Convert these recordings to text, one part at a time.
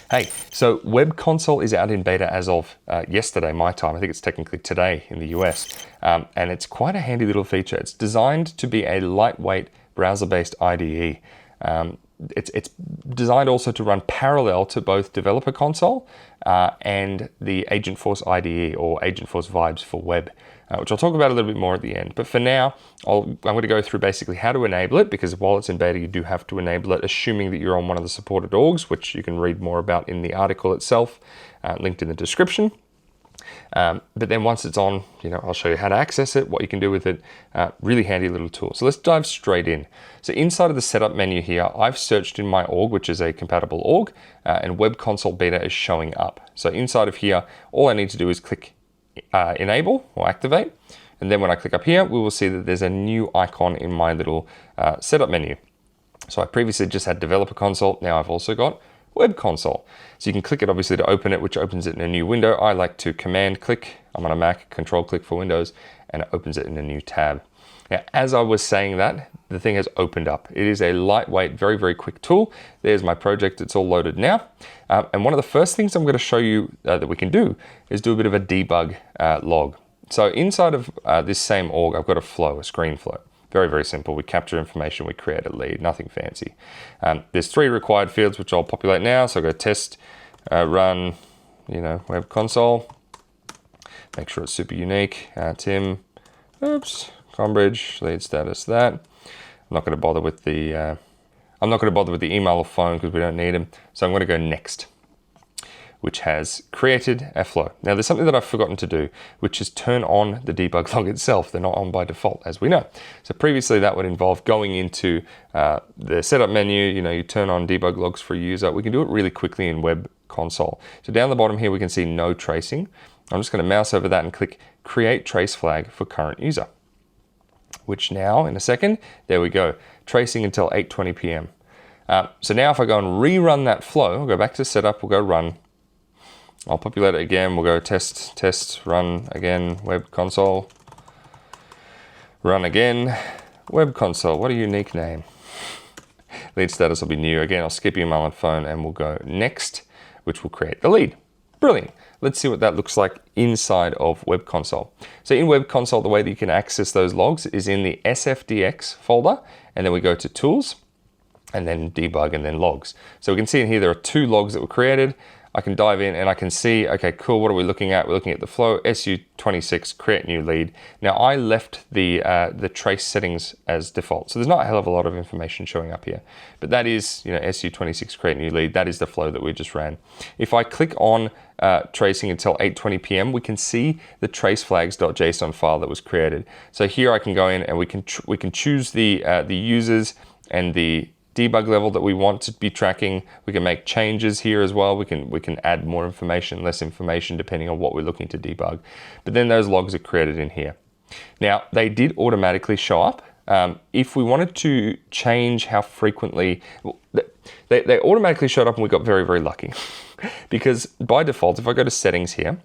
Hey, so Web Console is out in beta as of yesterday, my time. I think it's technically today in the US. And it's quite a handy little feature. It's designed to be a lightweight browser-based IDE. It's designed also to run parallel to both Developer Console and the Agentforce IDE or Agentforce Vibes for web, which I'll talk about a little bit more at the end. But for now, I'm going to go through basically how to enable it, because while it's in beta, you do have to enable it, assuming that you're on one of the supported orgs, which you can read more about in the article itself, linked in the description. But then once it's on, I'll show you how to access it, what you can do with it. Really handy little tool. So let's dive straight in. So inside of the setup menu here, I've searched in my org, which is a compatible org, and Web Console Beta is showing up. So inside of here, all I need to do is click enable or activate. And then when I click up here, we will see that there's a new icon in my little setup menu. So I previously just had Developer Console. Now I've also got Web Console. So you can click it obviously to open it, which opens it in a new window. I like to command click. I'm on a Mac, control click for Windows, and it opens it in a new tab. Now, as I was saying that, the thing has opened up. It is a lightweight, very, very quick tool. There's my project. It's all loaded now. And one of the first things I'm going to show you that we can do is do a bit of a debug log. So inside of this same org, I've got a flow, a screen flow. Very, very simple. We capture information, we create a lead, nothing fancy. There's 3 required fields, which I'll populate now. So I'll go test, run, Web Console. Make sure it's super unique. Tim, Combridge, lead status, that. I'm not going to bother with the email or phone because we don't need them. So I'm going to go next, which has created a flow. Now there's something that I've forgotten to do, which is turn on the debug log itself. They're not on by default, as we know. So previously that would involve going into the setup menu, you turn on debug logs for a user. We can do it really quickly in Web Console. So down the bottom here, we can see no tracing. I'm just going to mouse over that and click create trace flag for current user, which now in a second, there we go, tracing until 8:20 p.m. So now if I go and rerun that flow, I'll go back to setup, we'll go run. I'll populate it again. We'll go test, run again, Web Console, run again, Web Console. What a unique name. Lead status will be new. Again, I'll skip email and phone and we'll go next, which will create the lead. Brilliant. Let's see what that looks like inside of Web Console. So in Web Console, the way that you can access those logs is in the SFDX folder, and then we go to Tools, and then Debug, and then Logs. So we can see in here there are 2 logs that were created. I can dive in and I can see, okay, cool, what are we looking at? We're looking at the flow, SU26, create new lead. Now I left the trace settings as default. So there's not a hell of a lot of information showing up here, but that is, SU26, create new lead. That is the flow that we just ran. If I click on tracing until 8:20 p.m., we can see the traceflags.json file that was created. So here I can go in and we can choose the users and the debug level that we want to be tracking. We can make changes here as well. We can add more information, less information, depending on what we're looking to debug. But then those logs are created in here. Now, they did automatically show up. If we wanted to change how frequently, they automatically showed up and we got very, very lucky. Because by default, if I go to settings here,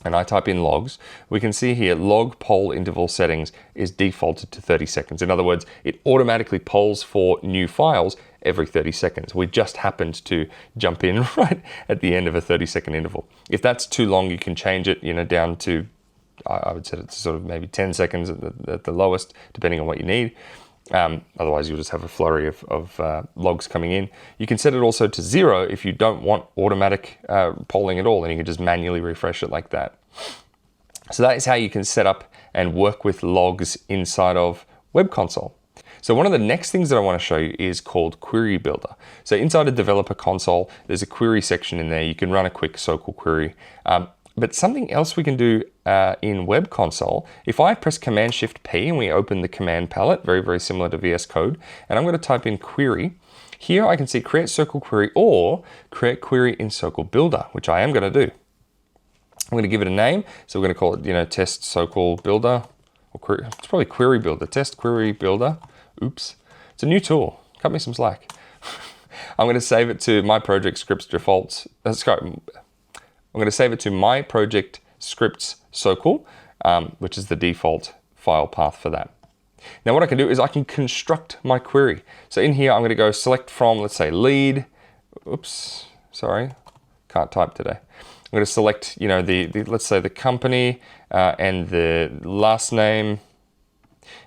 and I type in logs, we can see here log poll interval settings is defaulted to 30 seconds. In other words, it automatically polls for new files every 30 seconds. We just happened to jump in right at the end of a 30-second interval. If that's too long, you can change it, down to, I would set it to sort of maybe 10 seconds at the lowest, depending on what you need. Otherwise, you'll just have a flurry of logs coming in. You can set it also to 0 if you don't want automatic polling at all, and you can just manually refresh it like that. So that is how you can set up and work with logs inside of Web Console. So one of the next things that I want to show you is called Query Builder. So inside of Developer Console, there's a query section in there. You can run a quick SOQL query. But something else we can do in Web Console, if I press Command-Shift-P and we open the command palette, very, very similar to VS Code, and I'm going to type in query, here I can see create SOQL query or create query in SOQL Builder, which I am going to do. I'm going to give it a name, so we're going to call it, test SOQL Builder, or query, it's probably Query Builder, test Query Builder. Oops, it's a new tool. Cut me some slack. I'm going to save it to my project scripts defaults. I'm going to save it to my project scripts SOQL, which is the default file path for that. Now what I can do is I can construct my query. So in here, I'm going to go select from, let's say lead. Oops, sorry. Can't type today. I'm going to select, you know, let's say the company and the last name.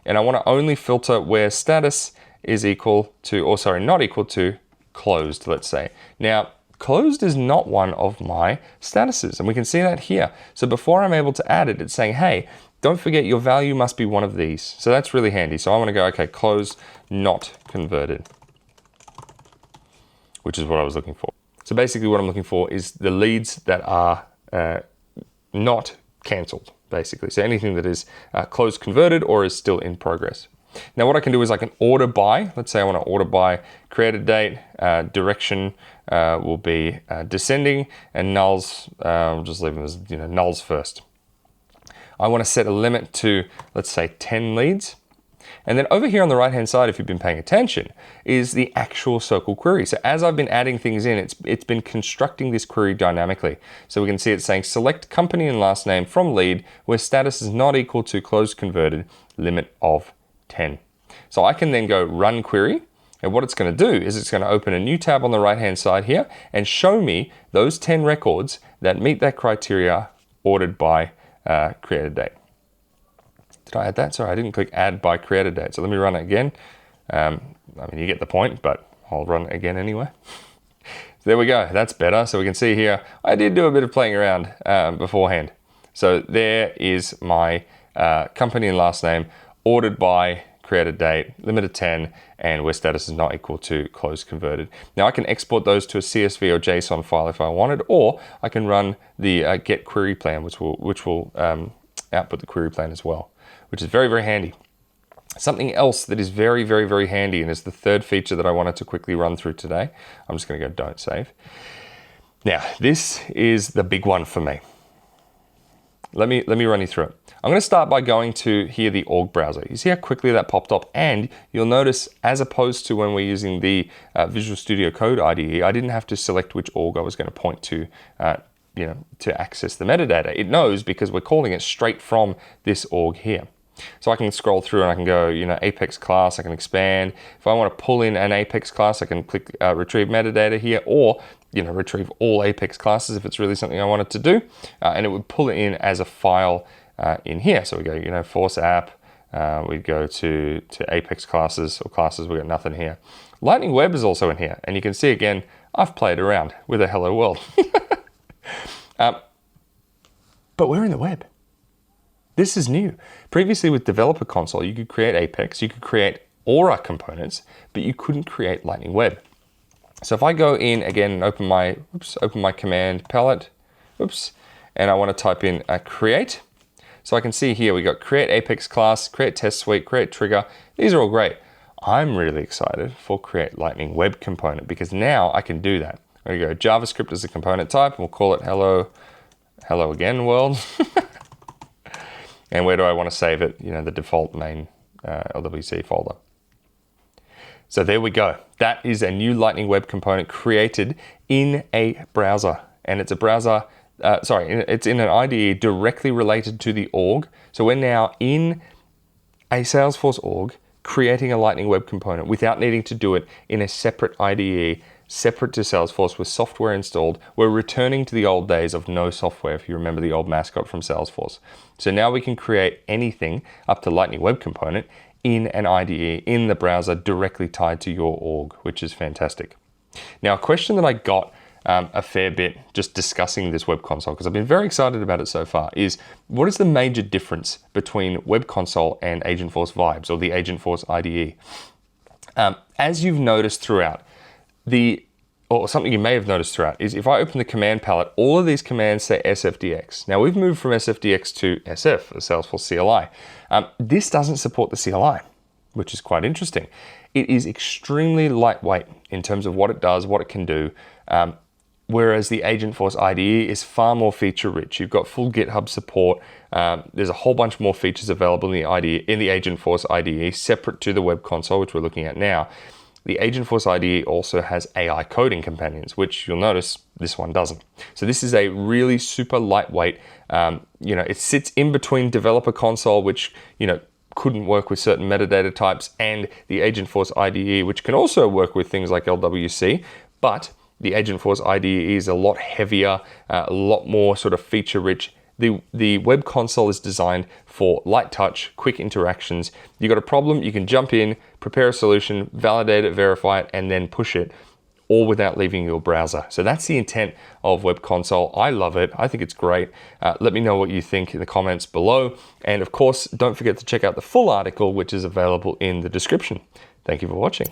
And I want to only filter where status is equal to, or sorry, not equal to closed, let's say. Now, closed is not one of my statuses, and we can see that here. So before I'm able to add it, it's saying, hey, don't forget your value must be one of these. So that's really handy. So I want to go, okay, closed, not converted, which is what I was looking for. So basically what I'm looking for is the leads that are not canceled, basically. So anything that is closed converted or is still in progress. Now what I can do is I can order by, let's say I want to order by created date, direction will be descending, and nulls, I'll just leave them as, you know, nulls first. I want to set a limit to, let's say 10 leads. And then over here on the right hand side, if you've been paying attention, is the actual SOQL query. So as I've been adding things in, it's been constructing this query dynamically. So we can see it's saying select company and last name from lead where status is not equal to closed converted, limit of 10. So I can then go run query, and what it's going to do is it's going to open a new tab on the right hand side here and show me those 10 records that meet that criteria ordered by created date. Did I add that? Sorry, I didn't click add by created date. So let me run it again. I mean, you get the point, but I'll run it again anyway. So there we go. That's better. So we can see here, I did do a bit of playing around beforehand. So there is my company and last name ordered by created date, limit of 10, and where status is not equal to closed converted. Now I can export those to a CSV or JSON file if I wanted, or I can run the get query plan, which will output the query plan as well, which is very, very handy. Something else that is very, very, very handy, and is the third feature that I wanted to quickly run through today. I'm just going to go don't save. Now, this is the big one for me. Let me run you through it. I'm going to start by going to here, the org browser. You see how quickly that popped up, and you'll notice as opposed to when we're using the Visual Studio Code IDE, I didn't have to select which org I was going to point to, you know, to access the metadata. It knows because we're calling it straight from this org here. So I can scroll through and I can go, you know, Apex class, I can expand. If I want to pull in an Apex class, I can click retrieve metadata here, or, you know, retrieve all Apex classes if it's really something I wanted to do. And it would pull it in as a file in here. So we go, you know, Force app, we go to Apex classes or classes, we got nothing here. Lightning Web is also in here. And you can see again, I've played around with a hello world. But we're in the web. This is new. Previously with Developer Console, you could create Apex, you could create Aura components, but you couldn't create Lightning Web. So if I go in again and open my command palette, and I want to type in create. So I can see here we got create Apex class, create test suite, create trigger. These are all great. I'm really excited for create Lightning Web component because now I can do that. I'm going to go JavaScript as a component type, and we'll call it hello again world. And where do I want to save it? You know, the default main LWC folder. So there we go. That is a new Lightning Web component created in a browser. And it's a browser, it's in an IDE directly related to the org. So we're now in a Salesforce org creating a Lightning Web component without needing to do it in a separate IDE, separate to Salesforce with software installed. We're returning to the old days of no software, if you remember the old mascot from Salesforce. So now we can create anything up to Lightning Web component in an IDE, in the browser, directly tied to your org, which is fantastic. Now, a question that I got a fair bit just discussing this web console, because I've been very excited about it so far, is what is the major difference between web console and Agentforce Vibes, or the Agentforce IDE? As you've noticed throughout, or something you may have noticed throughout, is if I open the command palette, all of these commands say SFDX. Now we've moved from SFDX to SF, Salesforce CLI. This doesn't support the CLI, which is quite interesting. It is extremely lightweight in terms of what it does, what it can do, whereas the Agentforce IDE is far more feature rich. You've got full GitHub support. There's a whole bunch more features available in the Agentforce IDE, separate to the web console, which we're looking at now. The Agentforce IDE also has AI coding companions, which you'll notice this one doesn't. So this is a really super lightweight, it sits in between Developer Console, which, couldn't work with certain metadata types, and the Agentforce IDE, which can also work with things like LWC, but The Agentforce IDE is a lot heavier, a lot more sort of feature rich. The web console is designed for light touch, quick interactions. You got a problem, you can jump in, prepare a solution, validate it, verify it, and then push it, all without leaving your browser. So that's the intent of web console. I love it. I think it's great. Let me know what you think in the comments below. And of course, don't forget to check out the full article, which is available in the description. Thank you for watching.